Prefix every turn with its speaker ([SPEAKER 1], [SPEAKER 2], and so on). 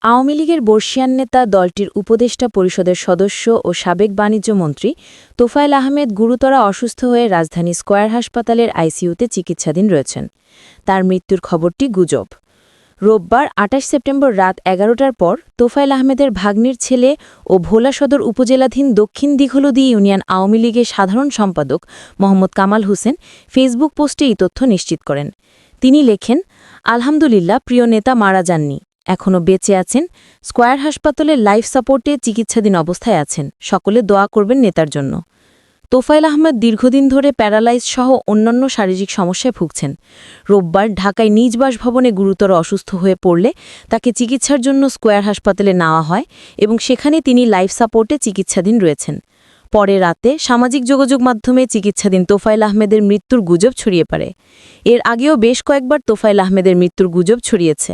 [SPEAKER 1] আওয়ামী লীগের বর্ষিয়ান নেতা দলটির উপদেষ্টা পরিষদের সদস্য ও সাবেক বাণিজ্যমন্ত্রী তোফায়েল আহমেদ গুরুতর অসুস্থ হয়ে রাজধানী স্কয়ার হাসপাতালের আইসিইউতে চিকিৎসাধীন রয়েছেন। তার মৃত্যুর খবরটি গুজব। রোববার ২৮ সেপ্টেম্বর রাত ১১টার পর তোফায়েল আহমেদের ভাগ্নির ছেলে ও ভোলা সদর উপজেলাধীন দক্ষিণ দীঘলদী ইউনিয়ন আওয়ামী লীগের সাধারণ সম্পাদক মোহাম্মদ কামাল হোসেন ফেসবুক পোস্টে এই তথ্য নিশ্চিত করেন। তিনি লেখেন, আলহামদুলিল্লাহ, প্রিয় নেতা মারা যাননি, এখনও বেঁচে আছেন। স্কয়ার হাসপাতালের লাইফ সাপোর্টে চিকিৎসাধীন অবস্থায় আছেন। সকলে দোয়া করবেন নেতার জন্য। তোফায়েল আহমেদ দীর্ঘদিন ধরে প্যারালাইজ সহ অন্যান্য শারীরিক সমস্যায় ভুগছেন। রোববার ঢাকায় নিজ বাসভবনে গুরুতর অসুস্থ হয়ে পড়লে তাকে চিকিৎসার জন্য স্কয়ার হাসপাতালে নেওয়া হয় এবং সেখানে তিনি লাইফ সাপোর্টে চিকিৎসাধীন রয়েছেন। পরে রাতে সামাজিক যোগাযোগ মাধ্যমে চিকিৎসাধীন তোফায়েল আহমেদের মৃত্যুর গুজব ছড়িয়ে পড়ে। এর আগেও বেশ কয়েকবার তোফায়েল আহমেদের মৃত্যুর গুজব ছড়িয়েছে।